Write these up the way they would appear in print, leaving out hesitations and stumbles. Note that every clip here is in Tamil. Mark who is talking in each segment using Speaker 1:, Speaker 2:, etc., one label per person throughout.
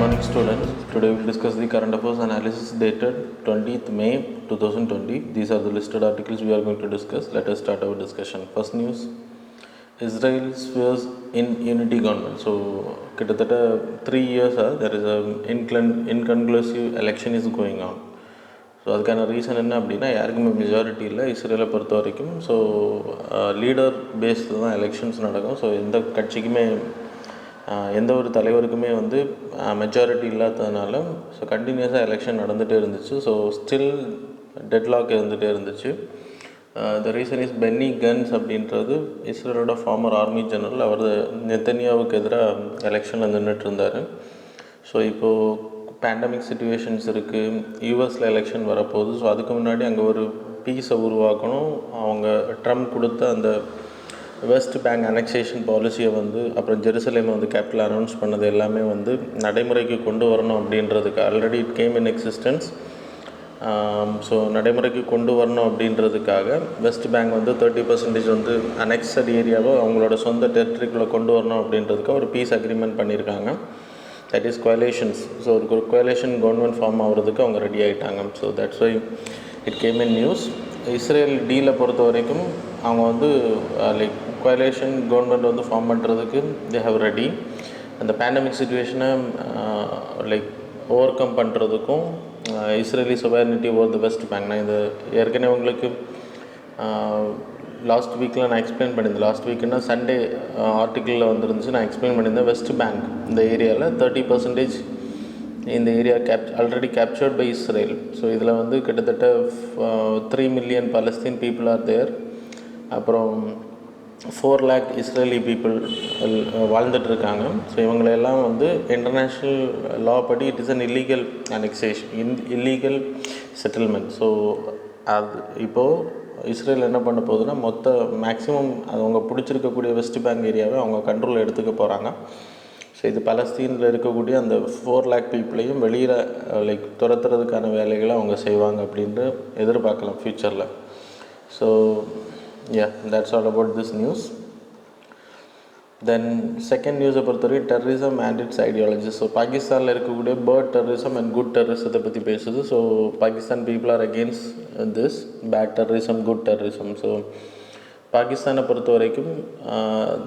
Speaker 1: morning students. Today we will discuss the current affairs analysis dated 20th May 2020. These are the listed articles we are going to discuss. Let us start our discussion. First news, Israel swears in unity government. So கிட்டத்தட்ட 3 years there is a inconclusive election is going on. So அதுக்கான ரீசன் என்ன அப்படின்னா யாருக்குமே மெஜாரிட்டி இல்லை இஸ்ரேலை பொறுத்த வரைக்கும். ஸோ லீடர் பேஸ்டு தான் எலெக்ஷன்ஸ் நடக்கும். ஸோ எந்த கட்சிக்குமே எந்த ஒரு தலைவருக்குமே வந்து மெஜாரிட்டி இல்லாததுனால ஸோ கண்டினியூஸாக எலெக்ஷன் நடந்துகிட்டே இருந்துச்சு. ஸோ ஸ்டில் டெட்லாக் இருந்துகிட்டே இருந்துச்சு. The reason is Benny Gantz அப்படின்றது இஸ்ரேலோட ஃபார்மர் ஆர்மி ஜெனரல். அவர் நெத்தன்யாவுக்கு எதிராக எலெக்ஷனில் நின்றுட்டு இருந்தார். ஸோ இப்போது பேண்டமிக் சுச்சுவேஷன்ஸ் இருக்குது, யூஎஸில் எலெக்ஷன் வரப்போகுது. ஸோ அதுக்கு முன்னாடி அங்கே ஒரு பீஸை உருவாக்கணும். அவங்க ட்ரம்ப் கொடுத்த அந்த வெஸ்ட் பேங்க் அனெக்சேஷன் பாலிசியை வந்து அப்புறம் ஜெருசலேமை வந்து கேபிட்டல் அனௌன்ஸ் பண்ணது எல்லாமே வந்து நடைமுறைக்கு கொண்டு வரணும் அப்படின்றதுக்கு already it came in existence. So நடைமுறைக்கு கொண்டு வரணும் அப்படின்றதுக்காக வெஸ்ட் பேங்க் வந்து 30% வந்து அனெக்சட் ஏரியாவை அவங்களோட சொந்த டெரிட்டரிக்குள்ளே கொண்டு வரணும் அப்படின்றதுக்காக ஒரு பீஸ் அக்ரிமெண்ட் பண்ணியிருக்காங்க. That is coalitions. ஸோ ஒரு கோயலேஷன் கவர்மெண்ட் ஃபார்ம் ஆகிறதுக்கு அவங்க ரெடி ஆகிட்டாங்க. So that's why it came in news. Israel டீலை பொறுத்த வரைக்கும் அவங்க வந்து லைக் கோயலேஷன் கவர்மெண்ட் வந்து ஃபார்ம் பண்ணுறதுக்கு தே ஹவ் ரெடி. அந்த பேண்டமிக் சுச்சுவேஷனை லைக் ஓவர் கம் பண்ணுறதுக்கும் Israeli sovereignty over the West Bank. நான் இந்த ஏற்கனவே உங்களுக்கு லாஸ்ட் வீக்கில் நான் எக்ஸ்பிளைன் பண்ணியிருந்தேன். லாஸ்ட் வீக்குன்னா சண்டே ஆர்டிக்கிளில் வந்துருந்துச்சு. நான் எக்ஸ்பிளைன் பண்ணியிருந்தேன் வெஸ்ட் பேங்க் இந்த ஏரியாவில் 30% இந்த area already captured by Israel. So இதில் வந்து கிட்டத்தட்ட 3 million Palestine people are there. அப்புறம் 4 lakh இஸ்ரேலி பீப்புள் வாழ்ந்துட்டுருக்காங்க. ஸோ இவங்களெல்லாம் வந்து இன்டர்நேஷ்னல் லா படி it is an illegal annexation, illegal settlement. So அது இப்போது இஸ்ரேல் என்ன பண்ண போகுதுன்னா மொத்த மேக்ஸிமம் அது அவங்க பிடிச்சிருக்கக்கூடிய வெஸ்ட் பேங்க் ஏரியாவை அவங்க கண்ட்ரோல் எடுத்துக்க போகிறாங்க. ஸோ இது பலஸ்தீனில் இருக்கக்கூடிய அந்த 4 lakh பீப்புளையும் வெளியில் லைக் துரத்துறதுக்கான வேலைகளை அவங்க செய்வாங்க அப்படின்ட்டு எதிர்பார்க்கலாம் ஃப்யூச்சரில். So that's all about this news. Then second நியூஸை பொறுத்தவரைக்கும் terrorism and its ideology. So பாகிஸ்தானில் இருக்கக்கூடிய பேர்ட் டெரரிசம் அண்ட் குட் டெரரிசத்தை பற்றி பேசுது. So Pakistan people are against this bad terrorism, good terrorism. So பாகிஸ்தானை பொறுத்த வரைக்கும்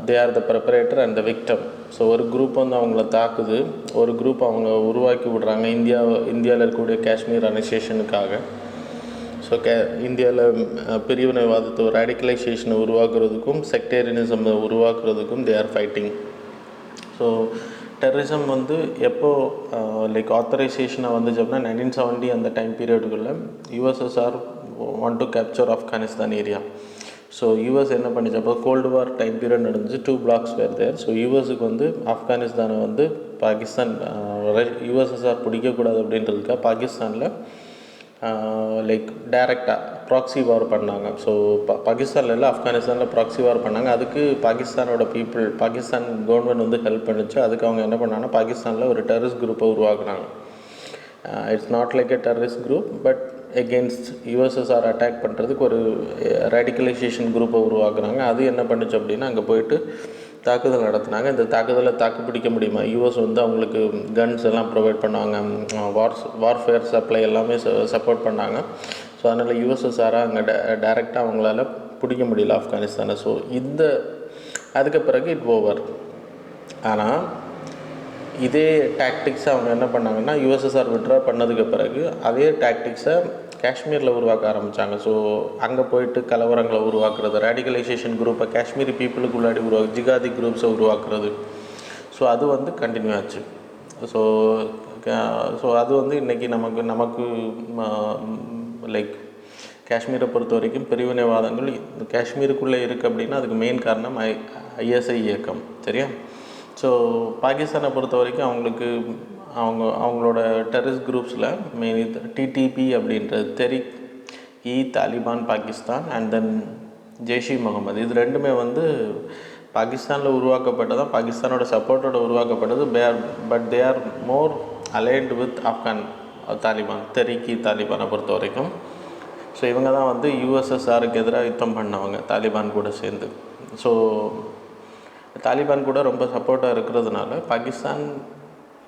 Speaker 1: they are the perpetrator and the victim. So ஒரு குரூப் வந்து அவங்கள தாக்குது, ஒரு குரூப் அவங்க உருவாக்கி விடுறாங்க இந்தியாவில் இருக்கக்கூடிய காஷ்மீர் அனெக்சேஷனுக்காக. ஸோ இந்தியாவில் பிரிவினைவாதத்தை ரேடிக்கலைசேஷனை உருவாக்குறதுக்கும் செக்டேரியனிசம் உருவாக்குறதுக்கும் they are fighting. So terrorism வந்து எப்போது லைக் ஆத்தரைசேஷனை வந்துச்சு அப்படின்னா 1970 அந்த டைம் பீரியடுக்குள்ளே USSR want to capture Afghanistan area. So US என்ன பண்ணிச்சு, அப்போ கோல்டு வார் டைம் பீரியட் நடந்துச்சு. 2 blocks வேர் தேர். ஸோ யூஎஸுக்கு வந்து ஆப்கானிஸ்தானை வந்து பாகிஸ்தான் யூஎஸ்எஸ்ஆர் பிடிக்கக்கூடாது அப்படின்றதுக்காக பாகிஸ்தானில் லைக் டைரெக்டாக ப்ராக்ஸி வார் பண்ணாங்க. ஸோ பாகிஸ்தானில் இல்லை ஆப்கானிஸ்தானில் ப்ராக்ஸி வார் பண்ணாங்க. அதுக்கு பாகிஸ்தானோட பீப்புள் பாகிஸ்தான் கவர்மெண்ட் வந்து ஹெல்ப் பண்ணிச்சு. அதுக்கு அவங்க என்ன பண்ணாங்கன்னா பாகிஸ்தானில் ஒரு டெரரிஸ்ட் குரூப்பை உருவாக்குனாங்க. It's not like a terrorist group but against USSR attack பண்ணுறதுக்கு ஒரு ரேடிக்கலைசேஷன் குரூப்பை உருவாக்குனாங்க. அது என்ன பண்ணுச்சு அப்படின்னா அங்கே போயிட்டு தாக்குதல் நடத்தினாங்க. இந்த தாக்குதலை தாக்குப்பிடிக்க முடியுமா? யூஎஸ் வந்து அவங்களுக்கு கன்ஸ் எல்லாம் ப்ரொவைட் பண்ணாங்க, வார்ஃபேர் சப்ளை எல்லாமே சப்போர்ட் பண்ணாங்க. ஸோ அதனால் யூஎஸ்எஸ்ஆராக அங்கே டைரெக்டாக அவங்களால பிடிக்க முடியல ஆப்கானிஸ்தானை. ஸோ அதுக்கு பிறகு இட் ஓவர். ஆனால் இதே டாக்டிக்ஸை அவங்க என்ன பண்ணாங்கன்னா யூஎஸ்எஸ்ஆர் விட்ரா பண்ணதுக்கு பிறகு அதே டாக்டிக்ஸை காஷ்மீரில் உருவாக்க ஆரம்பித்தாங்க. ஸோ அங்கே போயிட்டு கலவரங்களை உருவாக்குறது, ரேடிக்கலைசேஷன் குரூப்பை காஷ்மீரி பீப்புளுக்கு உள்ளாடி ஜிகாதி குரூப்ஸை உருவாக்குறது. ஸோ அது வந்து கண்டினியூ ஆச்சு. ஸோ அது வந்து இன்றைக்கி நமக்கு லைக் காஷ்மீரை பொறுத்த வரைக்கும் பிரிவினைவாதங்கள் காஷ்மீருக்குள்ளே இருக்குது அப்படின்னா அதுக்கு மெயின் காரணம் ஐஎஸ்ஐ இயக்கம். சரியா? ஸோ பாகிஸ்தானை பொறுத்த வரைக்கும் அவங்களோட டெரரிஸ்ட் குரூப்ஸில் மெயின் டிடிபி அப்படின்றது தெரிக் இ தாலிபான் பாகிஸ்தான் அண்ட் தென் ஜெய்ஷ் முகமது. இது ரெண்டுமே வந்து பாகிஸ்தானில் உருவாக்கப்பட்டதான், பாகிஸ்தானோட சப்போர்ட்டோட உருவாக்கப்பட்டது. But they are more aligned with Afghan Taliban, Tehrik e தாலிபானை பொறுத்த வரைக்கும். ஸோ இவங்க தான் வந்து யூஎஸ்எஸ்ஆருக்கு எதிராக யுத்தம் பண்ணவங்க தாலிபான் கூட சேர்ந்து. ஸோ தாலிபான் கூட ரொம்ப சப்போர்ட்டாக இருக்கிறதுனால பாகிஸ்தான்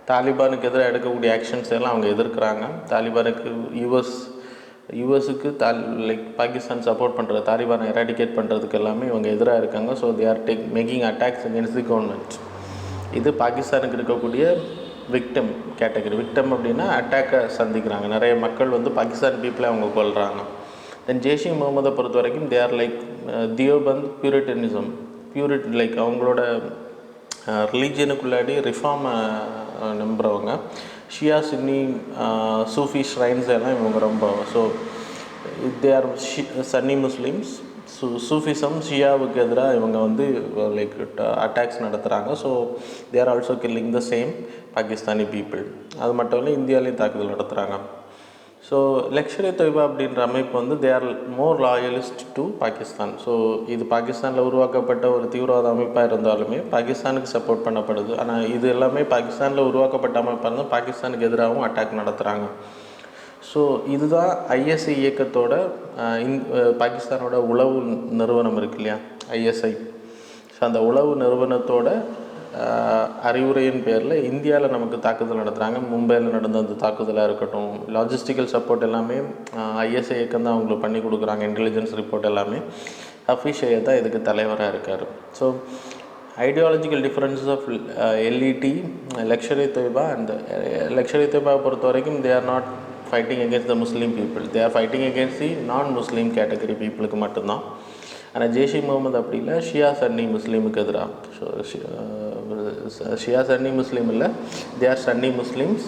Speaker 1: தாலிபானுக்கு எதிராக எடுக்கக்கூடிய ஆக்ஷன்ஸ் எல்லாம் அவங்க எதிர்க்கிறாங்க. தாலிபானுக்கு யூஎஸுக்கு லைக் பாகிஸ்தான் சப்போர்ட் பண்ணுற தாலிபானை எராடிகேட் பண்ணுறதுக்கு எல்லாமே இவங்க எதிராக இருக்காங்க. So they are making attacks against the government. இது பாகிஸ்தானுக்கு இருக்கக்கூடிய விக்டம் கேட்டகரி. விக்டம் அப்படின்னா அட்டாக்கை சந்திக்கிறாங்க. நிறைய மக்கள் வந்து பாகிஸ்தான் பீப்புளை அவங்க கொள்கிறாங்க. தென் ஜெய்ஷ் இ முகமதை பொறுத்த வரைக்கும் they are like Deoband puritanism. Like அவங்களோட ரிலீஜியனுக்குள்ளாடி ரிஃபார்மை நம்புகிறவங்க. ஷியா சுன்னி சூஃபி ஷ்ரைன்ஸ் எல்லாம் இவங்க ரொம்ப. So they are Sunni Muslims. Sufism ஷியாவுக்கு எதிராக இவங்க வந்து லைக் அட்டாக்ஸ் நடத்துகிறாங்க. So they are also killing the same Pakistani people. அது மட்டும் இல்லை, இந்தியாவிலையும் தாக்குதல் நடத்துகிறாங்க. ஸோ லஷ்கர்-இ தொய்பா அப்படின்ற அமைப்பு வந்து தே are more loyalist to Pakistan. So இது பாகிஸ்தானில் உருவாக்கப்பட்ட ஒரு தீவிரவாத அமைப்பாக இருந்தாலுமே பாகிஸ்தானுக்கு சப்போர்ட் பண்ணப்படுது. ஆனால் இது எல்லாமே பாகிஸ்தானில் உருவாக்கப்பட்ட அமைப்பாக இருந்தால் பாகிஸ்தானுக்கு எதிராகவும் அட்டாக் நடத்துகிறாங்க. ஸோ இதுதான் ஐஎஸ்ஐ இயக்கத்தோட பாகிஸ்தானோட உளவு நிறுவனம் இருக்கு இல்லையா, ஐஎஸ்ஐ. ஸோ அந்த உளவு நிறுவனத்தோட அறிவுரையின் பேரில் இந்தியாவில் நமக்கு தாக்குதல் நடத்துகிறாங்க. மும்பையில் நடந்த அந்த தாக்குதலாக இருக்கட்டும், லாஜிஸ்டிக்கல் சப்போர்ட் எல்லாமே ஐஎஸ்ஐ இயக்கம் தான் அவங்களுக்கு பண்ணி கொடுக்குறாங்க. இன்டெலிஜென்ஸ் ரிப்போர்ட் எல்லாமே ஹஃபீஸ் சையத் தான் இதுக்கு தலைவராக இருக்கார். So ideological differences of LET, Lashkar e Taiba and Lashkar e தொய்பாவை பொறுத்த வரைக்கும் they are not fighting against the Muslim people. They are fighting against the non Muslim category பீப்புளுக்கு மட்டும்தான். ஆனால் ஜெய்ஷ் இ முகமது அப்படி இல்லை, ஷியா சன்னி முஸ்லீமுக்கு எதிராக. ஸோ ஷியா சன்னி முஸ்லீம் இல்லை, தே ஆர் சன்னி முஸ்லீம்ஸ்.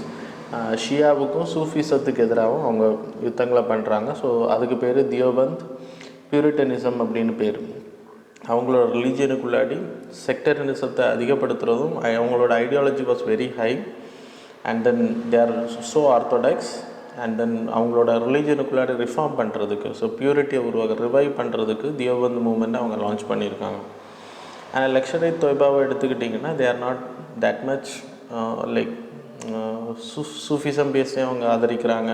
Speaker 1: ஷியாவுக்கும் சூஃபிசத்துக்கு எதிராகவும் அவங்க யுத்தங்களை பண்ணுறாங்க. ஸோ அதுக்கு பேர் தியோபந்த் பியூரிட்டனிசம் அப்படின்னு பேர். அவங்களோட ரிலீஜியனுக்குள்ளாடி செக்டரினிசத்தை அதிகப்படுத்துகிறதும் அவங்களோட ideology was very high. And then they are so orthodox. And then அவங்களோட ரிலீஜனுக்குள்ளாடி ரிஃபார்ம் பண்ணுறதுக்கு, ஸோ பியூரிட்டியை ரிவைவ் பண்ணுறதுக்கு தியோபந்த் மூவ்மெண்ட் அவங்க லான்ச் பண்ணியிருக்காங்க. ஆனால் லஷ்கர்-இ தொய்பாவை எடுத்துக்கிட்டிங்கன்னா they are not that much like Sufism பேஸே அவங்க ஆதரிக்கிறாங்க.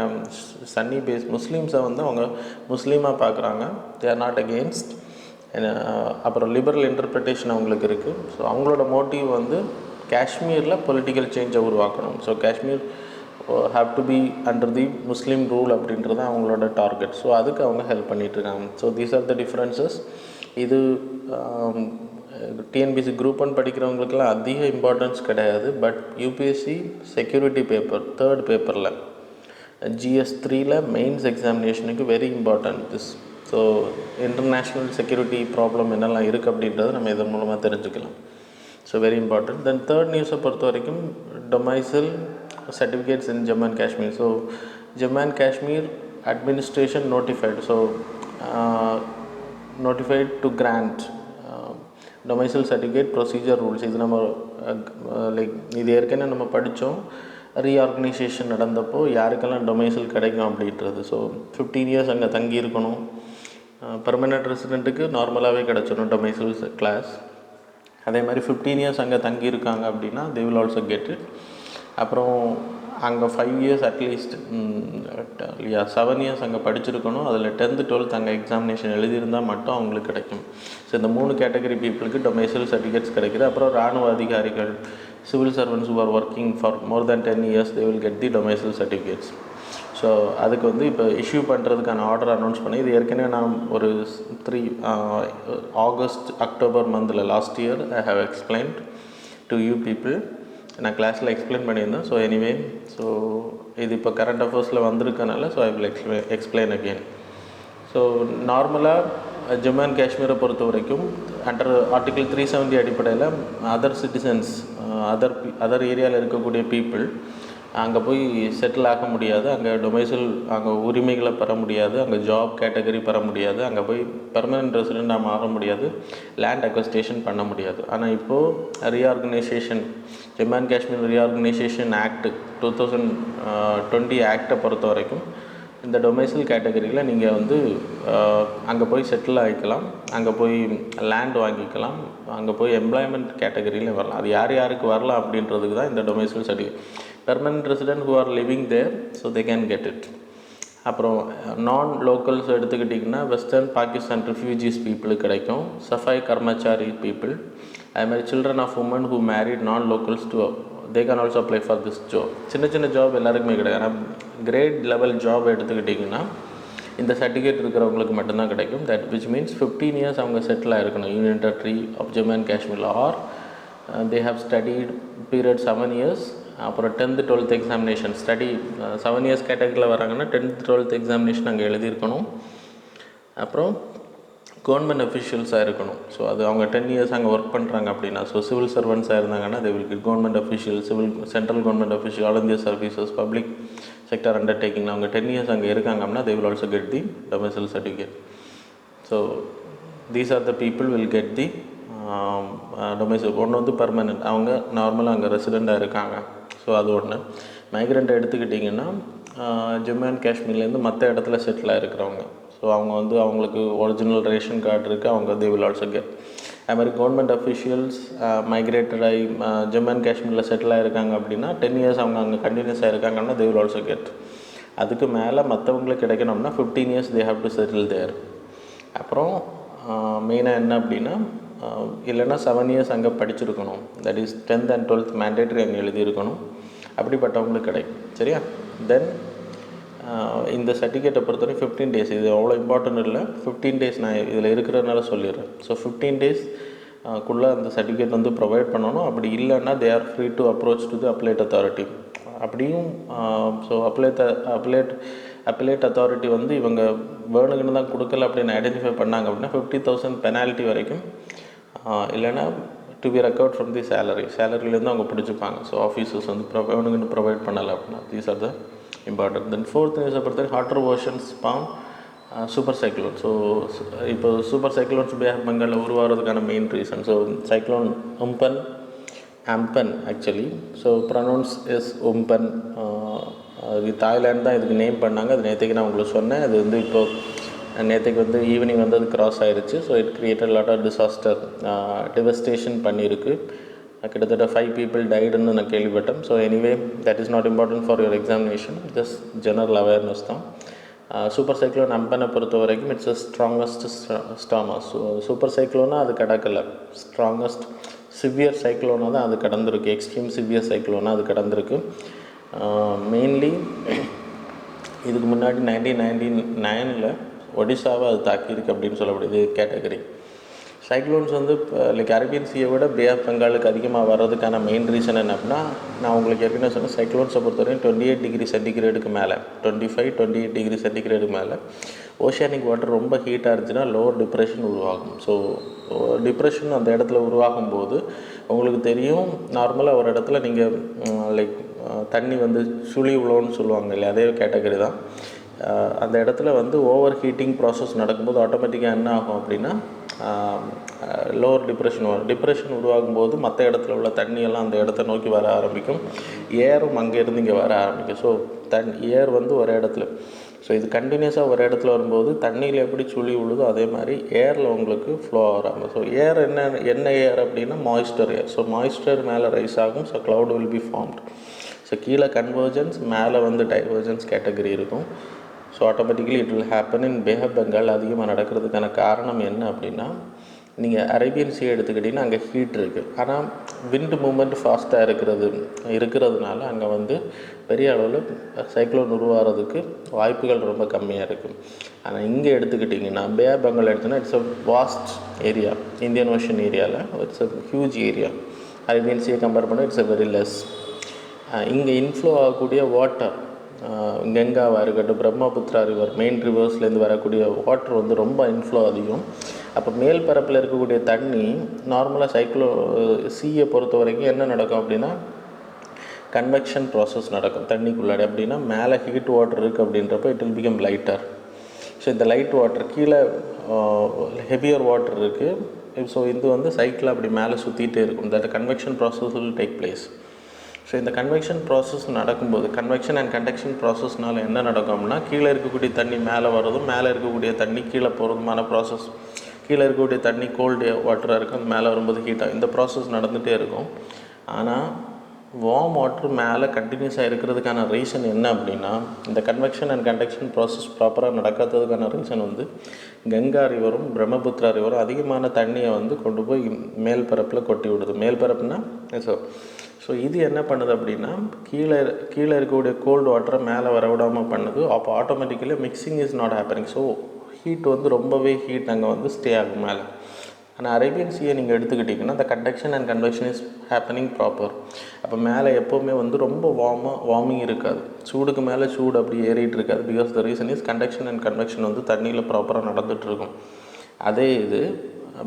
Speaker 1: சன்னி பேஸ் முஸ்லீம்ஸை வந்து அவங்க முஸ்லீமாக பார்க்குறாங்க. They are not against. அப்புறம் லிபரல் இன்டர்பிரிட்டேஷன் அவங்களுக்கு இருக்குது. ஸோ அவங்களோட மோட்டிவ் வந்து காஷ்மீரில் பொலிட்டிக்கல் சேஞ்சை உருவாக்கணும். So Kashmir have to be under the Muslim rule அப்படின்றது அவங்களோட டார்கெட். ஸோ அதுக்கு அவங்க ஹெல்ப் பண்ணிகிட்ருக்காங்க. So these are the differences. இது டிஎன்பிசி குரூப் 1 படிக்கிறவங்களுக்கெல்லாம் அதிக இம்பார்ட்டன்ஸ் கிடையாது. But UPSC security paper 3rd பேப்பரில் GS3ல் மெயின்ஸ் எக்ஸாமினேஷனுக்கு very important this. So international security problem என்னெல்லாம் இருக்குது அப்படின்றத நம்ம இதன் மூலமாக தெரிஞ்சுக்கலாம். So very important. தென் 3rd நியூஸை பொறுத்த வரைக்கும் டொமைசல் certificates in Jammu and Kashmir. So Jammu and Kashmir administration notified to grant domicile certificate procedure rules. இது நம்ம லைக் இது ஏற்கனவே நம்ம படித்தோம். ரீஆர்கனைசேஷன் நடந்தப்போ யாருக்கெல்லாம் டொமைசல் கிடைக்கும் அப்படின்றது. ஸோ 15 years அங்கே தங்கி இருக்கணும். பெர்மனெண்ட் ரெசிடெண்ட்டுக்கு நார்மலாகவே கிடச்சிடும் டொமைசல் கிளாஸ். அதே மாதிரி 15 years அங்கே தங்கியிருக்காங்க அப்படின்னா they will also get it. அப்புறம் அங்கே 5 years அட்லீஸ்ட் 7 years அங்கே படிச்சிருக்கணும். அதில் 10th 12th அங்கே எக்ஸாமினேஷன் எழுதியிருந்தால் மட்டும் அவங்களுக்கு கிடைக்கும். ஸோ இந்த 3 கேட்டகரி பீப்புளுக்கு டொமைசல் சர்டிஃபிகேட்ஸ் கிடைக்குது. அப்புறம் இராணுவ அதிகாரிகள், civil servants who are working for more than 10 years they will get the domicile certificates. So அதுக்கு வந்து இப்போ இஷ்யூ பண்ணுறதுக்கான ஆர்டர் அனௌன்ஸ் பண்ணி, இது ஏற்கனவே நான் ஒரு August October மந்தில் last year I have explained to you people. நான் கிளாஸில் எக்ஸ்பிளைன் பண்ணியிருந்தேன். ஸோ எனிவே, ஸோ இது இப்போ கரண்ட் அஃபேர்ஸில் வந்திருக்கனால so I will explain again. So நார்மலாக ஜம்மு அண்ட் காஷ்மீரை பொறுத்த வரைக்கும் அண்டர் ஆர்டிகிள் 370 அடிப்படையில் அதர் சிட்டிசன்ஸ், அதர் ஏரியாவில் இருக்கக்கூடிய பீப்புள் அங்கே போய் செட்டில் ஆக முடியாது. அங்கே டொமைசல், அங்கே உரிமைகளை பெற முடியாது. அங்கே ஜாப் கேட்டகரி பெற முடியாது. அங்கே போய் பெர்மனெண்ட் ரெசிடெண்ட் ஆக முடியாது. லேண்ட் அக்வஸ்டேஷன் பண்ண முடியாது. ஆனால் இப்போது reorganisation, Jammu and Kashmir reorganisation act 2020 ஆக்டை பொறுத்த வரைக்கும் இந்த டொமைசல் கேட்டகரியில் நீங்கள் வந்து அங்கே போய் செட்டில் ஆகிக்கலாம், அங்கே போய் லேண்ட் வாங்கிக்கலாம், அங்கே போய் எம்ப்ளாய்மெண்ட் கேட்டகரியில் வரலாம். அது யார் யாருக்கு வரலாம் அப்படின்றதுக்கு தான் இந்த domicile certificate. Permanent resident who are living there, so they can get it. அப்புறம் நான் லோக்கல்ஸ் எடுத்துக்கிட்டிங்கன்னா வெஸ்டர்ன் பாகிஸ்தான் ரிஃப்யூஜிஸ் பீப்புளுக்கு கிடைக்கும். சஃபாய் கர்மச்சாரி பீப்புள், அது மாதிரி children of women who married non locals to they can also apply for this job. சின்ன சின்ன ஜாப் எல்லாருக்குமே கிடையாது. ஆனால் கிரேட் லெவல் ஜாப் எடுத்துக்கிட்டிங்கன்னா இந்த சர்டிஃபிகேட் இருக்கிறவங்களுக்கு மட்டும்தான் கிடைக்கும். தட் விச் மீன்ஸ் 15 years அவங்க செட்டில் ஆகிருக்கணும் union territory of Jammu and காஷ்மீரில். Or they have studied period 7 years. அப்புறம் 10th 12th examination study 7 years கேட்டகரியில் வராங்கன்னா 10th 12th எக்ஸாமினேஷன் அங்கே எழுதியிருக்கணும். அப்புறம் கவர்மெண்ட் அஃபிஷியல்ஸாக இருக்கணும். ஸோ அது அவங்க 10 years அங்கே ஒர்க் பண்ணுறாங்க அப்படின்னா, ஸோ சிவில் சர்வன்ஸாக இருந்தாங்கன்னா they will get government official, central government official, all India services, public sector undertaking அவங்க 10 years அங்கே இருக்காங்க அப்படின்னா they will also get the domicile certificate. So these are the people will get the domicile. ஒன்று வந்து பர்மனெண்ட், அவங்க நார்மலாக அங்கே ரெசிடெண்ட்டாக இருக்காங்க. ஸோ அது ஒன்று. மைக்ரெண்ட் எடுத்துக்கிட்டிங்கன்னா ஜம்மு அண்ட் காஷ்மீர்லேருந்து மற்ற இடத்துல செட்டில் இருக்கிறவங்க. ஸோ அவங்க வந்து அவங்களுக்கு ஒரிஜினல் ரேஷன் கார்டு இருக்குது, அவங்க தே வில் ஆல்சோ கெட். அது மாதிரி கவர்மெண்ட் அஃபிஷியல்ஸ் மைக்ரேட்டட் ஆகி ஜம்மு அண்ட் காஷ்மீரில் செட்டில் ஆகிருக்காங்க அப்படின்னா 10 years அவங்க அங்கே கண்டினியூஸாக இருக்காங்கன்னா தே வில் ஆல்சோ கெட். அதுக்கு மேலே மற்றவங்களுக்கு கிடைக்கணும்னா 15 years they have to settle there. அப்புறம் மெயினாக என்ன அப்படின்னா இல்லைன்னா 7 years அங்கே படிச்சிருக்கணும். That is 10th and 12th mandatory அங்கே எழுதியிருக்கணும். அப்படிப்பட்டவங்களுக்கு கிடைக்கும். சரியா? தென் இந்த சர்டிஃபிகேட்டை பொறுத்தவரை 15 days, இது அவ்வளோ இம்பார்ட்டன்ட் இல்லை. 15 days நான் இதில் இருக்கிறதுனால சொல்லிடுறேன். ஸோ 15 days குள்ளே அந்த சர்டிஃபிகேட் வந்து ப்ரொவைட் பண்ணணும். அப்படி இல்லைன்னா they are free to approach to the அப்லேட் authority. அப்படியும் ஸோ அப்லேட் அத்தாரிட்டி வந்து இவங்க வேணுங்கன்னு தான் கொடுக்கல அப்படின்னு ஐடென்டிஃபை பண்ணாங்க அப்படின்னா 50,000 பெனால்ட்டி வரைக்கும், இல்லைன்னா to be recovered from the சேலரிலேருந்து அவங்க பிடிச்சிப்பாங்க. ஸோ ஆஃபீஸர்ஸ் வந்து வேணுங்கன்னு ப்ரொவைட் பண்ணலை அப்படின்னா these are the important. Then 4th நியூஸை பொறுத்தவரை hotter oceans form super cyclone. So இப்போ சூப்பர் சைக்ளோன்ஸ் பே ஆஃப் பெங்காலில் உருவாகிறதுக்கான main reason, so cyclone Amphan actually. So pronounce is Umpun. அது தாய்லாந்து தான் இதுக்கு நேம் பண்ணாங்க. அது நேற்றுக்கு நான் உங்களுக்கு சொன்னேன். அது வந்து இப்போது நேற்றுக்கு வந்து ஈவினிங் வந்து அது கிராஸ் ஆகிருச்சு. So it created lot of disaster, devastation பண்ணியிருக்கு. கிட்டத்தட்ட 5 people டைடுன்னு நான் கேள்விப்பட்டேன். So anyway that is not important for your examination, just general awareness தான். சூப்பர் சைக்ளோன் அம்பனை பொறுத்த வரைக்கும் இட்ஸ் அ ஸ்ட்ராங்கஸ்ட் ஸ்டார்மா. ஸோ சூப்பர் சைக்ளோனாக அது கடக்கலை, ஸ்ட்ராங்கஸ்ட் சிவியர் சைக்ளோனாக தான் அது கடந்திருக்கு. எக்ஸ்ட்ரீம் சிவியர் சைக்ளோனாக அது கடந்திருக்கு. மெயின்லி இதுக்கு முன்னாடி 1999 ஒடிசாவை அது தாக்கியிருக்கு அப்படின்னு சொல்லப்படுது கேட்டகரி. சைக்ளோன்ஸ் வந்து லைக் அரேபியன் சீயை விட பே ஆஃப் பெங்காலுக்கு அதிகமாக வர்றதுக்கான மெயின் ரீசன் என்ன அப்படின்னா, நான் உங்களுக்கு ஏற்கனவே சொன்னேன், சைக்ளோன்ஸை பொறுத்தவரைக்கும் 28 degree centigrade மேலே, 25-28 degree centigrade மேலே ஓஷியானிக் வாட்டர் ரொம்ப ஹீட்டாக இருந்துச்சுன்னா லோவர் டிப்ரெஷன் உருவாகும். ஸோ டிப்ரெஷன் அந்த இடத்துல உருவாகும் போது உங்களுக்கு தெரியும், நார்மலாக ஒரு இடத்துல நீங்கள் லைக் தண்ணி வந்து சுழி உழவுன்னு சொல்லுவாங்க இல்லையா, அதே கேட்டகரி தான். அந்த இடத்துல வந்து ஓவர் ஹீட்டிங் ப்ராசஸ் நடக்கும்போது ஆட்டோமேட்டிக்காக என்ன ஆகும் அப்படின்னா லோவர் டிப்ரெஷன் உருவாகும் போது மற்ற இடத்துல உள்ள தண்ணியெல்லாம் அந்த இடத்த நோக்கி வர ஆரம்பிக்கும். ஏரும் அங்கேருந்து இங்கே வர ஆரம்பிக்கும். ஸோ ஏர் வந்து ஒரு இடத்துல, ஸோ இது கண்டினியூஸாக ஒரு இடத்துல வரும்போது தண்ணியில் எப்படி சுழி விழுதோ அதே மாதிரி ஏரில் உங்களுக்கு ஃப்ளோ ஆகாமல். ஸோ ஏர் என்ன ஏர் அப்படின்னா மாய்ஸ்டர் ஏர். ஸோ மாய்ஸ்டர் மேலே ரைஸ் ஆகும். So cloud will be formed. So கீழே கன்வர்ஜன்ஸ், மேலே வந்து டைவர்ஜன்ஸ் கேட்டகரி இருக்கும். So automatically it will happen in Bay of Bengal. அதிகமாக நடக்கிறதுக்கான காரணம் என்ன அப்படின்னா, நீங்கள் அரேபியன் சீ எடுத்துக்கிட்டிங்கன்னா அங்கே ஹீட் இருக்குது, ஆனால் விண்ட் மூமெண்ட் ஃபாஸ்ட்டாக இருக்கிறதுனால அங்கே வந்து பெரிய அளவில் சைக்ளோன் உருவாகிறதுக்கு வாய்ப்புகள் ரொம்ப கம்மியாக இருக்குது. ஆனால் இங்கே எடுத்துக்கிட்டிங்கன்னா பே ஆஃப் பெங்கால் எடுத்தோன்னா it's a vast area, Indian Ocean ஏரியாவில் it's a huge area. Arabian சீயை கம்பேர் பண்ணால் இட்ஸ் அ வெரி லெஸ். இங்கே இன்ஃப்ளோ ஆகக்கூடிய வாட்டர், கங்காவாக இருக்கட்டும், பிரம்மபுத்திரா ரிவர், மெயின் ரிவர்ஸ்லேருந்து வரக்கூடிய வாட்டர் வந்து ரொம்ப இன்ஃப்ளோ அதிகம். அப்போ மேல் பரப்பில் இருக்கக்கூடிய தண்ணி நார்மலாக சீயை பொறுத்த வரைக்கும் என்ன நடக்கும் அப்படின்னா கன்வெக்ஷன் ப்ராசஸ் நடக்கும் தண்ணிக்குள்ளாடி. அப்படின்னா மேலே ஹீட் வாட்டர் இருக்குது அப்படின்றப்ப it will become lighter. So இந்த லைட் வாட்டர் கீழே ஹெவியர் வாட்டர் இருக்குது. ஸோ இது வந்து சைக்கிள் அப்படி மேலே சுற்றிகிட்டே இருக்கும். That convection process will take place. So இந்த கன்வெக்ஷன் ப்ராசஸ் நடக்கும்போது, கன்வெக்ஷன் அண்ட் கண்டக்ஷன் ப்ராசஸ்னால் என்ன நடக்கும்னா, கீழே இருக்கக்கூடிய தண்ணி மேலே வர்றதும் மேலே இருக்கக்கூடிய தண்ணி கீழே போகிறதுமான ப்ராசஸ். கீழே இருக்கக்கூடிய தண்ணி கோல்டு வாட்டராக இருக்கும், மேலே வரும்போது ஹீட்டாக, இந்த ப்ராசஸ் நடந்துகிட்டே இருக்கும். ஆனால் வார்ம் வாட்டர் மேலே கண்டினியூஸாக இருக்கிறதுக்கான ரீசன் என்ன அப்படின்னா, இந்த கன்வெக்ஷன் அண்ட் கண்டக்ஷன் ப்ராசஸ் ப்ராப்பராக நடக்காததுக்கான ரீசன் வந்து கங்கா ரிவரும் பிரம்மபுத்திரா ரிவரும் அதிகமான தண்ணியை வந்து கொண்டு போய் மேல் பரப்பில் கொட்டி விடுது. மேல் பரப்புனா ஸோ இது என்ன பண்ணுது அப்படின்னா கீழே இருக்கக்கூடிய கோல்டு வாட்டரை மேலே வர விடாமல் பண்ணுது. அப்போ automatically mixing is not happening. So heat வந்து ரொம்பவே ஹீட் அங்கே வந்து ஸ்டே ஆகும் மேலே. ஆனால் அரேபியன் சீயை நீங்கள் எடுத்துக்கிட்டிங்கன்னா அந்த conduction and convection is happening proper. அப்போ மேலே எப்போவுமே வந்து ரொம்ப வார்மிங் இருக்காது, சூடுக்கு மேலே சூடு அப்படி ஏறிட்டு இருக்காது. Because the reason is conduction and convection வந்து தண்ணியில் ப்ராப்பராக நடந்துகிட்ருக்கும். அதே இது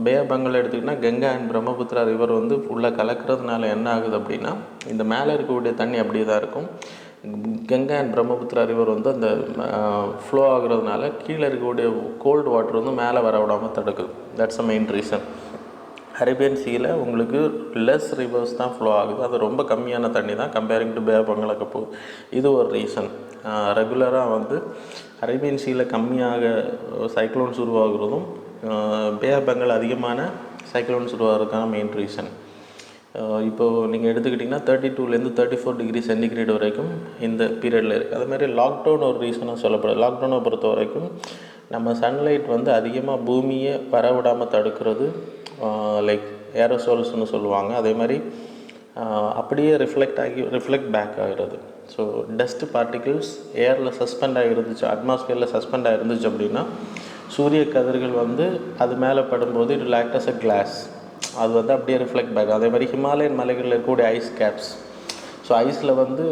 Speaker 1: பே ஆஃப் பெங்கால் எடுத்துக்கிட்டிங்கன்னா கங்கா அண்ட் பிரம்மபுத்திரா ரிவர் வந்து ஃபுல்லாக கலக்கிறதுனால என்ன ஆகுது அப்படின்னா இந்த மேலே இருக்கக்கூடிய தண்ணி அப்படியே தான் இருக்கும். கங்கா அண்ட் பிரம்மபுத்திரா ரிவர் வந்து அந்த ஃப்ளோ ஆகுறதுனால கீழே இருக்கக்கூடிய கோல்டு வாட்டர் வந்து மேலே வர விடாமல் தடுக்குது. That's a main reason. Arabian சீயில் உங்களுக்கு லெஸ் ரிவர்ஸ் தான் ஃப்ளோ ஆகுது, அது ரொம்ப கம்மியான தண்ணி தான் கம்பேரிங் டு பே ஆஃப் பெங்காலுக்கு போகுது. இது ஒரு ரீசன். ரெகுலராக வந்து அரேபியன் சீயில் கம்மியாக சைக்ளோன்ஸ் உருவாகிறதும் பே ஆஃப் பெங்கால் அதிகமான சைக்ளோன்ஸ் உருவாகிறதுக்கான மெயின் ரீசன். இப்போது நீங்கள் எடுத்துக்கிட்டிங்கன்னா 32லேருந்து 34 டிகிரி சென்டிகிரேட் வரைக்கும் இந்த பீரியடில் இருக்குது. அதுமாதிரி லாக்டவுன் ஒரு ரீசனாக சொல்லப்படுது. லாக்டவுனை பொறுத்த வரைக்கும் நம்ம சன்லைட் வந்து அதிகமாக பூமியை வரவிடாமல் தடுக்கிறது லைக் ஏரோசோல்ஸ்னு சொல்லுவாங்க. அதே மாதிரி அப்படியே ரிஃப்ளெக்ட் பேக் ஆகிறது. ஸோ டஸ்ட் பார்ட்டிகிள்ஸ் ஏரில் சஸ்பெண்ட் ஆகிருந்துச்சு, அட்மாஸ்பியரில் சஸ்பெண்ட் ஆகிருந்துச்சு அப்படின்னா சூரிய கதிர்கள் வந்து அது மேலே படும்போது it will act as a glass, அது வந்து அப்படியே ரிஃப்ளெக்ட் பேக். அதே மாதிரி ஹிமாலயன் மலைகளில் இருக்கக்கூடிய ஐஸ் கேப்ஸ், ஸோ ஐஸில் வந்து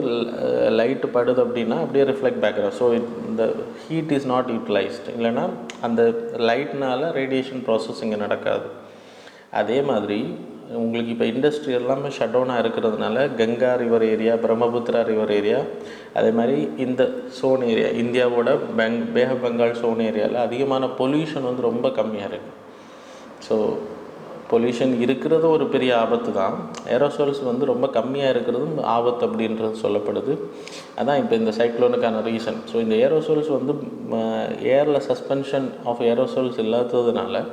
Speaker 1: லைட்டு படுது அப்படின்னா அப்படியே ரிஃப்ளெக்ட் பேக் ஆகும். ஸோ இந்த ஹீட் இஸ் நாட் யூட்டிலைஸ்ட், இல்லைன்னா அந்த லைட்னால் ரேடியேஷன் ப்ராசஸ் இங்கே நடக்காது. அதே மாதிரி உங்களுக்கு இப்போ இண்டஸ்ட்ரி எல்லாமே ஷட் டவுனாக இருக்கிறதுனால Ganga river area, Brahmaputra river area, அதே மாதிரி இந்த சோன் ஏரியா இந்தியாவோட பே ஆஃப் பெங்கால் சோன் ஏரியாவில் அதிகமான பொல்யூஷன் வந்து ரொம்ப கம்மியாக இருக்குது. ஸோ பொல்யூஷன் இருக்கிறது ஒரு பெரிய ஆபத்து தான். ஏரோசோல்ஸ் வந்து ரொம்ப கம்மியாக இருக்கிறதும் ஆபத்து அப்படின்றது சொல்லப்படுது. அதான் இப்போ இந்த சைக்ளோனுக்கான ரீசன். ஸோ இந்த ஏரோசோல்ஸ் வந்து ஏரில் சஸ்பென்ஷன் ஆஃப் ஏரோசோல்ஸ் இல்லாததுனால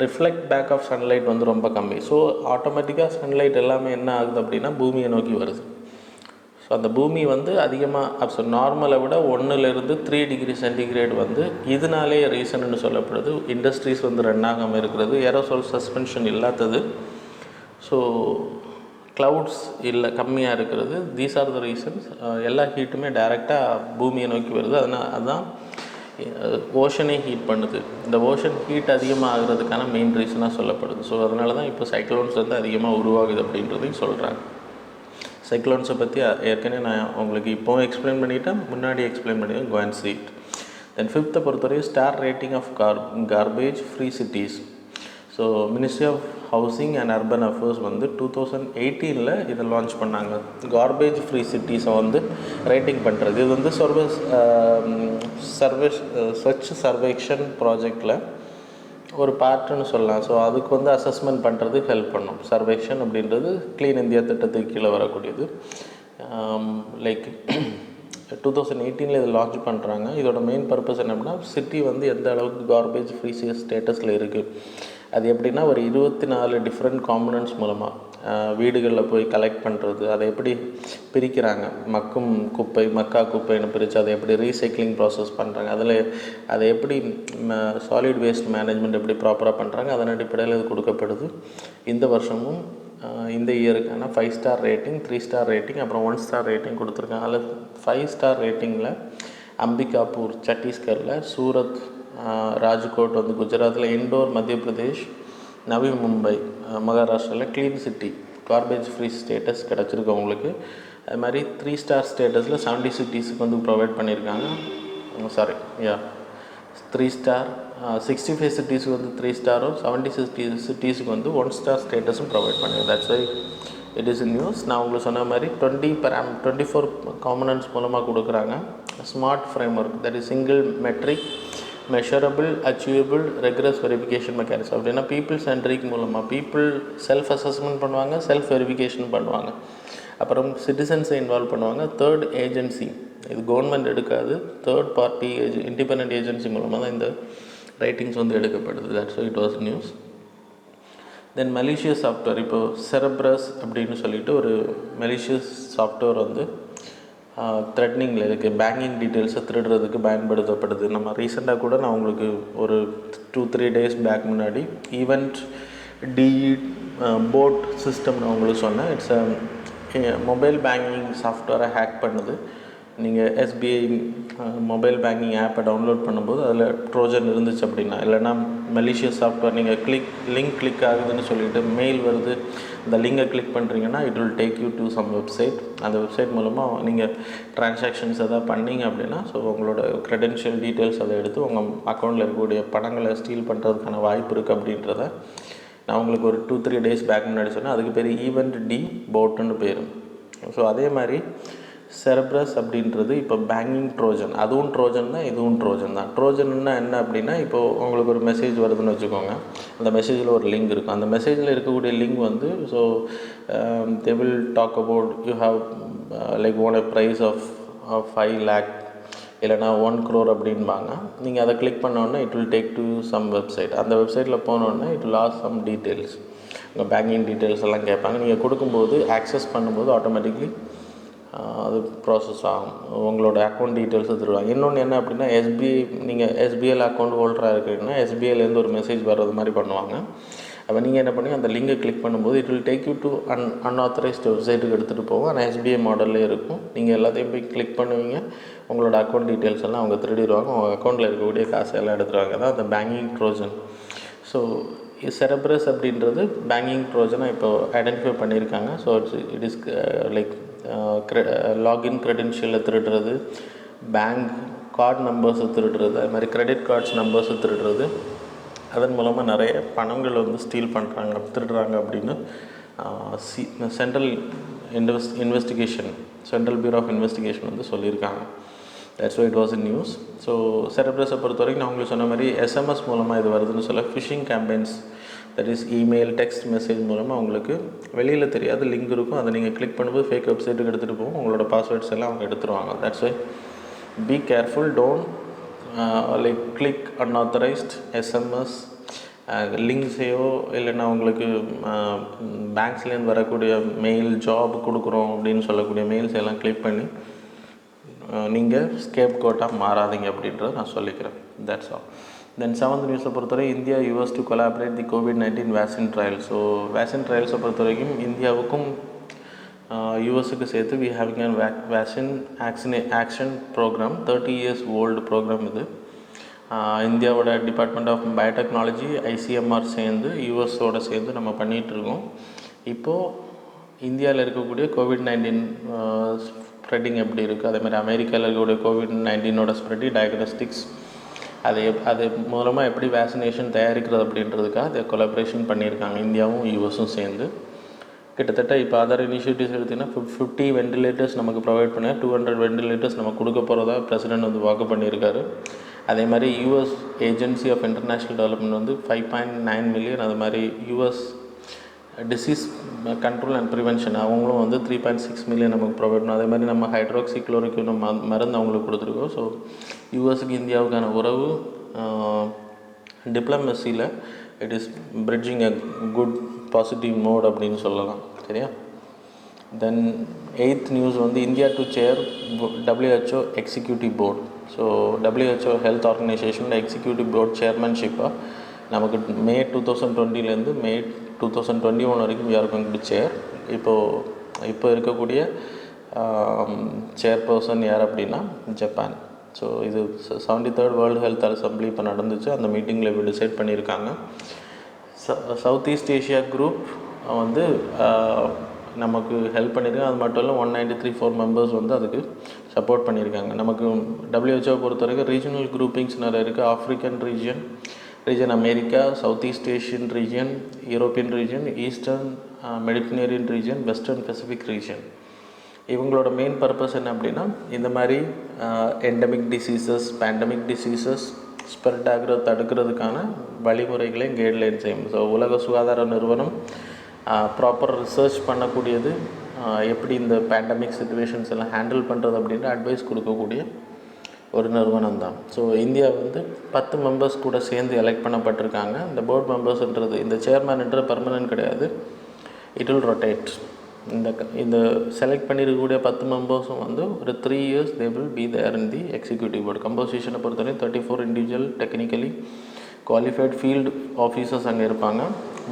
Speaker 1: ரிஃப்ளெக்ட் பேக் ஆஃப் சன்லைட் வந்து ரொம்ப கம்மி. ஸோ ஆட்டோமேட்டிக்காக சன்லைட் எல்லாமே என்ன ஆகுது அப்படின்னா பூமியை நோக்கி வருது. ஸோ அந்த பூமி வந்து அதிகமாக நார்மலை விட 1லேருந்து 3 டிகிரி சென்டிகிரேட் வந்து இதனாலே ரீசன்னு சொல்லப்படுது. இண்டஸ்ட்ரீஸ் வந்து ரன் ஆகாமல் இருக்கிறது, ஏரோசோல் சஸ்பென்ஷன் இல்லாதது, ஸோ க்ளவுட்ஸ் இல்லை கம்மியாக இருக்கிறது. These are the reasons. எல்லா ஹீட்டுமே டைரெக்டாக பூமியை நோக்கி வருது. அதுதான் ஓஷனே ஹீட் பண்ணுது. இந்த ஓஷன் ஹீட் அதிகமாக ஆகிறதுக்கான மெயின் ரீசனாக சொல்லப்படுது. ஸோ அதனால தான் இப்போ சைக்ளோன்ஸ் வந்து அதிகமாக உருவாகுது அப்படின்றதையும் சொல்கிறாங்க. சைக்ளோன்ஸை பற்றி ஏற்கனவே நான் உங்களுக்கு இப்போவும் எக்ஸ்பிளைன் பண்ணிவிட்டேன், முன்னாடி எக்ஸ்பிளைன் பண்ணிவிட்டேன். Go and see it. Then 5th பொறுத்தவரையும் star rating of garbage free cities. So ministry of housing and urban affairs வந்து 2018 இதை லான்ச் பண்ணாங்க. கார்பேஜ் ஃப்ரீ சிட்டிஸை வந்து ரேட்டிங் பண்ணுறது. இது வந்து ஸ்வச் சர்வேக்ஷன் ப்ராஜெக்டில் ஒரு பார்ட்டுன்னு சொல்லலாம். ஸோ அதுக்கு வந்து அசஸ்மெண்ட் பண்ணுறது ஹெல்ப் பண்ணும். சர்வேக்ஷன் அப்படின்றது க்ளீன் இந்தியா திட்டத்துக்கு கீழே வரக்கூடியது. லைக் 2018 இதை லான்ச் பண்ணுறாங்க. இதோட மெயின் பர்பஸ் என்ன அப்படின்னா சிட்டி வந்து எந்த அளவுக்கு கார்பேஜ் ஃப்ரீ ஸ்டேட்டஸில் இருக்குது, அது எப்படின்னா ஒரு 24 டிஃப்ரெண்ட் காம்பனன்ட்ஸ் மூலமாக வீடுகளில் போய் கலெக்ட் பண்ணுறது, அதை எப்படி பிரிக்கிறாங்க, மக்கும் குப்பை மக்கா குப்பைன்னு பிரித்து அதை எப்படி ரீசைக்ளிங் ப்ராசஸ் பண்ணுறாங்க, அதை எப்படி சாலிட் வேஸ்ட் மேனேஜ்மெண்ட் எப்படி ப்ராப்பராக பண்ணுறாங்க, அதன் அடிப்படையில் இது கொடுக்கப்படுது. இந்த வருஷமும் இந்த இயருக்கான 5 ஸ்டார் ரேட்டிங், 3 ஸ்டார் ரேட்டிங், அப்புறம் 1 ஸ்டார் ரேட்டிங் கொடுத்துருக்காங்க. அதில் 5 ஸ்டார் ரேட்டிங்கில் அம்பிகாபூர் சத்தீஸ்கரில், சூரத் ராஜ்கோட் வந்து குஜராத்தில், இண்டோர் மத்திய பிரதேஷ், நவி மும்பை மகாராஷ்டிராவில் clean city garbage free status கிடச்சிருக்கு அவங்களுக்கு. அது மாதிரி 3 ஸ்டார் ஸ்டேட்டஸில் 70 சிட்டிஸுக்கு வந்து ப்ரொவைட் பண்ணியிருக்காங்க. 3 ஸ்டார் 65 சிட்டிஸுக்கு வந்து 3 ஸ்டாரும் 70 சிட்டிஸுக்கு வந்து 1 ஸ்டார் ஸ்டேட்டஸும் ப்ரொவைட் பண்ணியிருக்கேன். That's why it is news. நான் உங்களுக்கு சொன்ன மாதிரி 24 காம்பனன்ட்ஸ் மூலமாக கொடுக்குறாங்க. Smart framework, that is single metric measurable achievable rigorous verification mechanism. அப்படின்னா பீப்புள் சென்ட்ரிக் மூலமாக பீப்புள் செல்ஃப் அசஸ்மெண்ட் பண்ணுவாங்க, செல்ஃப் வெரிஃபிகேஷன் பண்ணுவாங்க, அப்புறம் சிட்டிசன்ஸை இன்வால்வ் பண்ணுவாங்க. 3rd ஏஜென்சி, இது கவர்மெண்ட் எடுக்காது, 3rd பார்ட்டி இண்டிபெண்ட் ஏஜென்சி மூலமாக தான் இந்த ரைட்டிங்ஸ் வந்து எடுக்கப்படுது. That's it was news. Then malicious software, இப்போது செரப்ரஸ் அப்படின்னு சொல்லிட்டு ஒரு மலிஷியஸ் சாஃப்ட்வேர் வந்து த்ரெட்னிங்கில் இருக்குது. பேங்கிங் டீட்டெயில்ஸை திருடுறதுக்கு பயன்படுத்தப்படுது. நம்ம ரீசெண்டாக கூட நான் உங்களுக்கு ஒரு 2-3 டேஸ் பேக் முன்னாடி ஈவெண்ட் டிஇ போட் சிஸ்டம் நான் உங்களுக்கு சொன்னேன். இட்ஸ் மொபைல் பேங்கிங் சாஃப்ட்வேரை ஹேக் பண்ணுது. நீங்கள் எஸ்பிஐ மொபைல் பேங்கிங் ஆப்பை டவுன்லோட் பண்ணும்போது அதில் ட்ரோஜன் இருந்துச்சு அப்படின்னா, இல்லைனா மெலிஷியஸ் சாஃப்ட்வேர் நீங்கள் லிங்க் கிளிக் ஆகுதுன்னு சொல்லிவிட்டு மெயில் வருது, அந்த லிங்கை கிளிக் பண்ணுறீங்கன்னா it will take you to some website. அந்த வெப்சைட் மூலமாக நீங்கள் ட்ரான்சாக்ஷன்ஸ் எதாவது பண்ணிங்க அப்படின்னா, ஸோ உங்களோட க்ரெடென்ஷியல் டீட்டெயில்ஸ் அதை எடுத்து உங்கள் அக்கௌண்ட்டில் இருக்கக்கூடிய பணங்களை ஸ்டீல் பண்ணுறதுக்கான வாய்ப்பு இருக்குது அப்படின்றத நான் உங்களுக்கு ஒரு 2-3 days பேக் முன்னாடி சொன்னேன். அதுக்கு பேர் ஈவெண்ட் டி போட்டுன்னு பேர். ஸோ அதே மாதிரி செரப்ரஸ் அப்படின்றது இப்போ பேங்கிங் ட்ரோஜன், அதுவும் ட்ரோஜன் தான், இதுவும் ட்ரோஜன் தான். ட்ரோஜன்னா என்ன அப்படின்னா, இப்போது உங்களுக்கு ஒரு மெசேஜ் வருதுன்னு வச்சுக்கோங்க, அந்த மெசேஜில் ஒரு லிங்க் இருக்கும். அந்த மெசேஜில் இருக்கக்கூடிய லிங்க் வந்து so they will talk about you have like won a prize of 5 lakh இல்லைனா 1 crore அப்படின்பாங்க. நீங்கள் அதை கிளிக் பண்ணோன்னே it will take to some website. அந்த வெப்சைட்டில் போனோடனே it will ask some details, உங்கள் பேங்கிங் டீட்டெயில்ஸ் எல்லாம் கேட்பாங்க. நீங்கள் கொடுக்கும்போது ஆக்சஸ் பண்ணும்போது ஆட்டோமேட்டிக்லி அது ப்ராசஸ் ஆகும், உங்களோட அக்கௌண்ட் டீட்டெயில்ஸை தருவாங்க. இன்னொன்று என்ன அப்படின்னா, நீங்கள் எஸ்பிஐயில் அக்கௌண்ட் ஹோல்டராக இருக்கிறீங்கன்னா எஸ்பிஐலேருந்து ஒரு மெசேஜ் வர்றது மாதிரி பண்ணுவாங்க. அப்போ நீங்கள் என்ன பண்ணி அந்த லிங்கை கிளிக் பண்ணும்போது it will take you to unauthorised வெப்சைட்டுக்கு எடுத்துகிட்டு போவோம். ஆனால் எஸ்பிஐ மாடல்லே இருக்கும். நீங்கள் எல்லாத்தையும் போய் கிளிக் பண்ணுவீங்க, உங்களோட அக்கௌண்ட் டீட்டெயில்ஸ் எல்லாம் அவங்க திருடிடுவாங்க, உங்கள் அக்கௌண்ட்டில் இருக்கக்கூடிய காசு எல்லாம் எடுத்துருவாங்க. அதான் அந்த பேங்கிங் ட்ரோஜன். ஸோ செரப்ரஸ் அப்படின்றது பேங்கிங் ட்ரோஜனாக இப்போ ஐடென்டிஃபை பண்ணியிருக்காங்க. So it is like login க்ரெடென்ஷியலை திருடுறது, பேங்க் கார்டு நம்பர்ஸை திருடுறது, அது மாதிரி கிரெடிட் கார்ட்ஸ் நம்பர்ஸை திருடுறது, அதன் மூலமாக நிறைய பணங்கள் வந்து ஸ்டீல் பண்ணுறாங்க, திருடுறாங்க அப்படின்னு சென்ட்ரல் பியூரோ ஆஃப் இன்வெஸ்டிகேஷன் வந்து சொல்லியிருக்காங்க. That's why it was in news. So செரப்ரஸை பொறுத்த வரைக்கும் நான் உங்களுக்கு சொன்ன மாதிரி எஸ்எம்எஸ் மூலமாக இது வருதுன்னு சொல்ல, phishing campaigns, that is email text message மூலமாக உங்களுக்கு வெளியில் தெரியாத லிங்க் இருக்கும், அதை நீங்கள் கிளிக் பண்ணும்போது ஃபேக் வெப்சைட்டுக்கு எடுத்துகிட்டு போகும், உங்களோட பாஸ்வேர்ட்ஸ் எல்லாம் அவங்க எடுத்துருவாங்க. That's why be careful, don't like click unauthorised SMS லிங்க்ஸையோ இல்லைன்னா உங்களுக்கு பேங்க்ஸ்லேருந்து வரக்கூடிய மெயில், ஜாப் கொடுக்குறோம் அப்படின்னு சொல்லக்கூடிய மெயில்ஸ் எல்லாம் கிளிக் பண்ணி நீங்கள் ஸ்கேப் கோட்டாக மாறாதீங்க அப்படின்றத நான் சொல்லிக்கிறேன். That's all. தென் 7th நியூஸை பொறுத்தவரை India US to collaborate the COVID-19 vaccine trial. So vaccine ட்ரையல்ஸை பொறுத்த வரைக்கும் இந்தியாவுக்கும் யூஎஸுக்கு சேர்த்து we having an vaccine action programme, 30 years old programme இது. இந்தியாவோட டிபார்ட்மெண்ட் ஆஃப் பயோடெக்னாலஜி, ஐசிஎம்ஆர் சேர்ந்து யூஎஸோடு சேர்ந்து நம்ம பண்ணிகிட்ருக்கோம். இப்போது இந்தியாவில் இருக்கக்கூடிய COVID-19 ஸ்ப்ரெட்டிங் எப்படி இருக்குது, அதேமாதிரி அமெரிக்காவில் இருக்கக்கூடிய COVID-19 ஸ்ப்ரெட்டிங் டயக்னோஸ்டிக்ஸ், அது மூலமாக எப்படி வேக்சினேஷன் தயாரிக்கிறது அப்படின்றதுக்காக அதை கொலாபரேஷன் பண்ணியிருக்காங்க இந்தியாவும் யூஎஸும் சேர்ந்து. கிட்டத்தட்ட இப்போ அதர் இனிஷியேட்டிவ்ஸ் எடுத்திங்கன்னா 50 வெண்டிலேட்டர்ஸ் நமக்கு ப்ரொவைட் பண்ண, 200 வெண்டிலேட்டர்ஸ் நம்ம கொடுக்க போகிறதா பிரசிடென்ட் வந்து வாக்கு பண்ணியிருக்காரு. அதே மாதிரி US agency of international development வந்து 5.9 million, அது மாதிரி US disease control and prevention அவங்களும் வந்து 3.6 million நமக்கு ப்ரொவைட் பண்ணணும். அதே மாதிரி நம்ம ஹைட்ராக்சி குளோரோக்வின் மருந்து அவங்களுக்கு கொடுத்துருக்கோம். ஸோ யூஎஸ்க்கு இந்தியாவுக்கான உறவு டிப்ளமசியில் it is bridging a good positive mode அப்படின்னு சொல்லலாம். சரியா? தென் 8th நியூஸ் வந்து India to chair WHO executive board. So WHO health ஆர்கனைசேஷனோட எக்ஸிக்யூட்டிவ் போர்ட் சேர்மன்ஷிப்பாக நமக்கு மே 2020 மே 2021 வரைக்கும் யார் கோயிங் டு சேர். இப்போ இருக்கக்கூடிய சேர்பர்சன் யார் அப்படின்னா ஜப்பான். ஸோ இது 73rd வேர்ல்டு ஹெல்த் அசம்பிளி இப்போ நடந்துச்சு. அந்த மீட்டிங்கில் இப்போ டிசைட் பண்ணியிருக்காங்க. சவுத் ஈஸ்ட் ஏஷியா குரூப் வந்து நமக்கு ஹெல்ப் பண்ணியிருக்காங்க. அது மட்டும் இல்லை 193 மெம்பர்ஸ் வந்து அதுக்கு சப்போர்ட் பண்ணியிருக்காங்க. நமக்கு WHO பொறுத்த வரைக்கும் ரீஜனல் குரூப்பிங்ஸ் நிறைய இருக்குது. African region, America, south east Asian region, European region, eastern Mediterranean region, western Pacific region. இவங்களோட மெயின் பர்பஸ் என்ன அப்படின்னா, இந்த மாதிரி endemic diseases, pandemic diseases spread ஆகிறத தடுக்கிறதுக்கான வழிமுறைகளையும் கைட்லைன்ஸ் செய்யும். ஸோ உலக சுகாதார நிறுவனம் ப்ராப்பர் ரிசர்ச் பண்ணக்கூடியது, எப்படி இந்த பேண்டமிக் சிச்சுவேஷன்ஸ் எல்லாம் ஹேண்டில் பண்ணுறது அப்படின்ற அட்வைஸ் கொடுக்கக்கூடிய ஒரு நிறுவனம் தான். ஸோ இந்தியா வந்து 10 மெம்பர்ஸ் கூட சேர்ந்து எலெக்ட் பண்ணப்பட்டிருக்காங்க. இந்த போர்ட் மெம்பர்ஸ்ன்றது, இந்த சேர்மேன்ன்ற பர்மனன்ட் கிடையாது, இட் வில் ரொட்டேட். இந்த செலக்ட் பண்ணியிருக்கக்கூடிய 10 மெம்பர்ஸும் வந்து ஒரு 3 years they will be there in the executive board. கம்போசிஷனை பொறுத்தவரை 34 individual technically qualified field officers அங்கே இருப்பாங்க.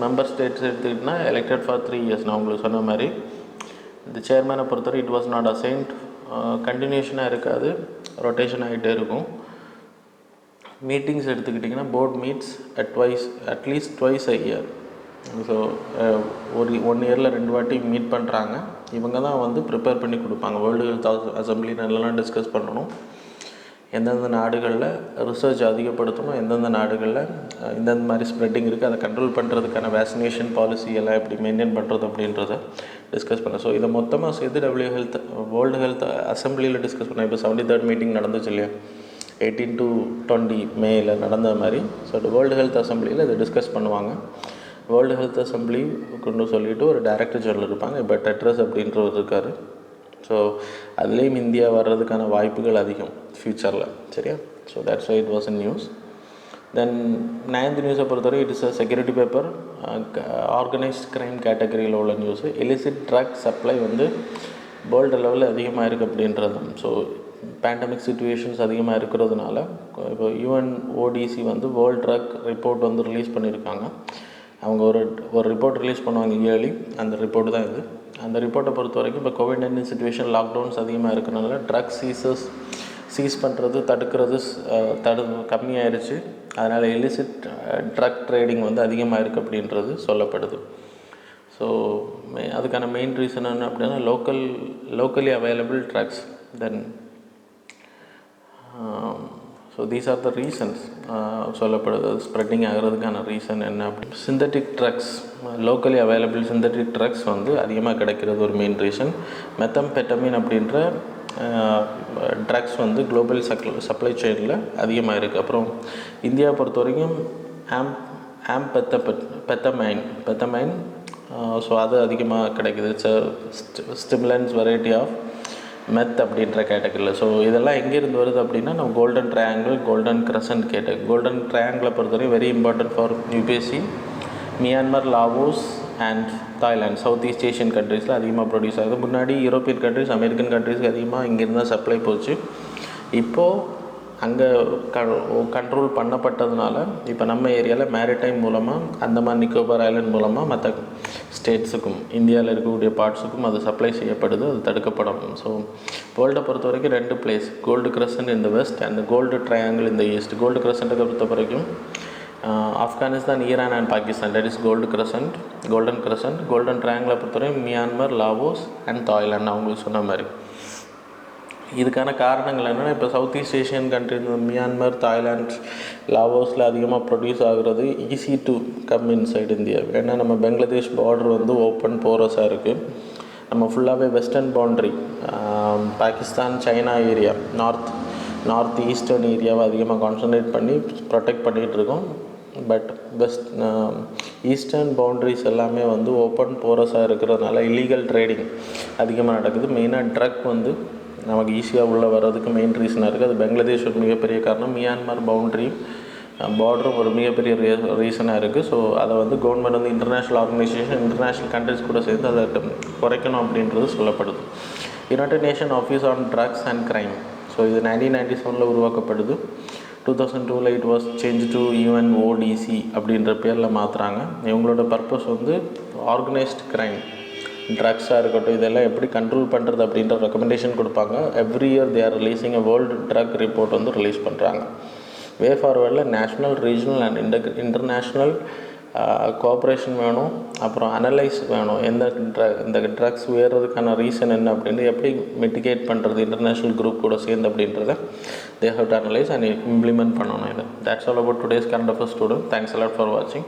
Speaker 1: மெம்பர் ஸ்டேட்ஸ் எடுத்துக்கிட்டிங்கன்னா எலெக்டட் ஃபார் 3 years. நான் உங்களுக்கு சொன்ன மாதிரி இந்த சேர்மேனை பொறுத்தவரை இட் வாஸ் நாட் அசைன்ட், கண்டினியூஷனாக இருக்காது, ரொட்டேஷன் ஆகிட்டே இருக்கும். மீட்டிங்ஸ் எடுத்துக்கிட்டிங்கன்னா board meets at least twice a year. So ஒரு 1 இயரில் 2 வாட்டி மீட் பண்ணுறாங்க. இவங்க தான் வந்து ப்ரிப்பேர் பண்ணி கொடுப்பாங்க. வேர்ல்டு ஹெல்த் அசம்பிளி நல்லா டிஸ்கஸ் பண்ணணும், எந்தெந்த நாடுகளில் ரிசர்ச் அதிகப்படுத்தணும், எந்தெந்த நாடுகளில் இந்தந்த மாதிரி ஸ்ப்ரெட்டிங் இருக்குது, அதை கண்ட்ரோல் பண்ணுறதுக்கான வேக்சினேஷன் பாலிசி எல்லாம் எப்படி மெயின்டைன் பண்ணுறது அப்படின்றத டிஸ்கஸ் பண்ணேன். ஸோ இதை மொத்தமாக சேர்த்து வேர்ல்டு ஹெல்த் அசம்பிளியில் டிஸ்கஸ் பண்ணேன். இப்போ 73rd மீட்டிங் நடந்துச்சு இல்லையா, 18 to 20 மேயில் நடந்த மாதிரி. ஸோ வேர்ல்டு ஹெல்த் அசம்பிளியில் இதை டிஸ்கஸ் பண்ணுவாங்க. வேர்ல்டு ஹெல்த் அசம்பிளி கொண்டு சொல்லிவிட்டு ஒரு டைரக்டர் ஜெனரல் இருப்பாங்க. இப்போ டெட்ரஸ் அப்படின்றவர் இருக்கார். ஸோ அதுலேயும் இந்தியா வர்றதுக்கான வாய்ப்புகள் அதிகம் ஃப்யூச்சரில். சரியா? So that's why it was in news. Then 9th நியூஸை பொறுத்தவரை it is a security paper, organised crime கேட்டகரியில் உள்ள நியூஸு. இலிசிட் ட்ரக் சப்ளை வந்து வேர்ல்டு லெவலில் அதிகமாக இருக்குது அப்படின்றது. ஸோ பேண்டமிக் சுச்சுவேஷன்ஸ் அதிகமாக இருக்கிறதுனால இப்போ UNODC வந்து வேர்ல்டு ட்ரக் ரிப்போர்ட் வந்து ரிலீஸ் பண்ணியிருக்காங்க. அவங்க ஒரு ரிப்போர்ட் ரிலீஸ் பண்ணுவாங்க இயர்லி. அந்த ரிப்போர்ட் தான் இது. அந்த ரிப்போர்ட்டை பொறுத்த வரைக்கும் இப்போ COVID-19 சுச்சுவேஷன், லாக்டவுன்ஸ் அதிகமாக இருக்கிறனால ட்ரக் சீஸ் பண்ணுறது, தடுக்கிறது கம்மியாயிருச்சு. அதனால் இலிசிட் ட்ரக் ட்ரேடிங் வந்து அதிகமாக இருக்குது அப்படின்றது சொல்லப்படுது. ஸோ அதுக்கான மெயின் ரீசன் என்ன அப்படின்னா locally available drugs. Then so these are the reasons சொல்லப்படுது. ஸ்ப்ரெட்டிங் ஆகிறதுக்கான ரீசன் என்ன அப்படி, synthetic drugs, locally available synthetic drugs வந்து அதிகமாக கிடைக்கிறது ஒரு மெயின் ரீசன். மெத்தம்பெட்டமின் அப்படின்ற ட்ரக்ஸ் வந்து குளோபல் சப்ளை செயினில் அதிகமாக இருக்குது. அப்புறம் இந்தியாவை பொறுத்த வரைக்கும் பெத்தமைன் ஸோ அது அதிகமாக கிடைக்குது. ஸ்டிமுலன்ஸ் வெரைட்டி ஆஃப் மெத் அப்படின்ற கேட்டகரியில். ஸோ இதெல்லாம் எங்கேருந்து வருது அப்படின்னா நம்ம golden triangle, golden crescent golden ட்ரையாங்கிளை பொறுத்தவரை very important for UPSC. Myanmar, Laos and Thailand, South east Asian கண்ட்ரீஸில் அதிகமாக ப்ரொடியூஸ் ஆகுது. முன்னாடி யூரோப்பியன் கண்ட்ரிஸ், அமெரிக்கன் கண்ட்ரீஸ்க்கு அதிகமாக இங்கேருந்து தான் சப்ளை போச்சு. இப்போது அங்கே கண்ட்ரோல் பண்ணப்பட்டதுனால இப்போ நம்ம ஏரியாவில் மேரிடைம் மூலமாக, அந்தமான் நிக்கோபார் ஐலண்ட் மூலமாக மற்ற ஸ்டேட்ஸுக்கும் இந்தியாவில் இருக்கக்கூடிய பார்ட்ஸுக்கும் அது சப்ளை செய்யப்படுது. அது தடுக்கப்படணும். ஸோ வேர்ல்டை பொறுத்த வரைக்கும் 2 பிளேஸ், கோல்டு கிரசன்ட் இந்த வெஸ்ட் அண்ட் கோல்டு ட்ரையாங்கிள் இந்த ஈஸ்ட். கோல்டு கிரசன்ட்டை பொறுத்த வரைக்கும் Afghanistan, Iran and Pakistan, that is golden crescent. Golden ட்ரையாங்கிளை பொறுத்தவரைக்கும் மியான்மர், லாவோஸ் அண்ட் தாய்லாந்து, அவங்களுக்கு சொன்ன மாதிரி. இதுக்கான காரணங்கள் என்னென்னா, இப்போ south east Asian country Myanmar, Thailand, லாவோஸில் அதிகமாக ப்ரொடியூஸ் ஆகுறது easy to come inside India. ஏன்னா நம்ம பங்களாதேஷ் பார்டர் வந்து ஓப்பன் போரஸாக இருக்குது. நம்ம ஃபுல்லாகவே western boundary, Pakistan, China area, north eastern ஏரியாவை அதிகமாக கான்சன்ட்ரேட் பண்ணி ப்ரொடெக்ட் பண்ணிகிட்டு இருக்கோம். பட் ஈஸ்டர்ன் பவுண்ட்ரிஸ் எல்லாமே வந்து ஓப்பன் போரஸாக இருக்கிறதுனால இல்லீகல் ட்ரேடிங் அதிகமாக நடக்குது. மெயினாக ட்ரக் வந்து நமக்கு ஈஸியாக உள்ளே வர்றதுக்கு மெயின் ரீசனாக இருக்குது. அது பங்களாதேஷ் ஒரு மிகப்பெரிய காரணம், மியான்மர் பார்டரும் ஒரு மிகப்பெரிய ரீசனாக இருக்குது. ஸோ அதை வந்து கவர்மெண்ட் வந்து இன்டர்நேஷ்னல் ஆர்கனைசேஷன், இன்டர்நேஷ்னல் கண்ட்ரிஸ் கூட சேர்ந்து அதை குறைக்கணும் அப்படின்றது சொல்லப்படுது. United Nation Office on Drugs and Crime. So இது 1997 உருவாக்கப்படுது. 2002 it was change to UNODC அப்படின்ற பேரில் மாற்றுறாங்க. இவங்களோட பர்பஸ் வந்து ஆர்கனைஸ்ட் க்ரைம், ட்ரக்ஸாக இருக்கட்டும், இதெல்லாம் எப்படி கண்ட்ரோல் பண்ணுறது அப்படின்ற ரெக்கமெண்டேஷன் கொடுப்பாங்க. Every year they are releasing a world drug report வந்து ரிலீஸ் பண்ணுறாங்க. வே ஃபார்வர்டில் national, regional and international cooperation வேணும். அப்புறம் அனலைஸ் வேணும், இந்த ட்ரக்ஸ் உயர்றதுக்கான ரீசன் என்ன அப்படின்னு எப்படி மிட்டிகேட் பண்ணுறது இன்டர்நேஷ்னல் குரூப் கூட சேர்ந்து அப்படின்றத they have to analyse and implement பண்ணணும். இது that's all about today's current affairs student. Thanks a lot for வாட்சிங்.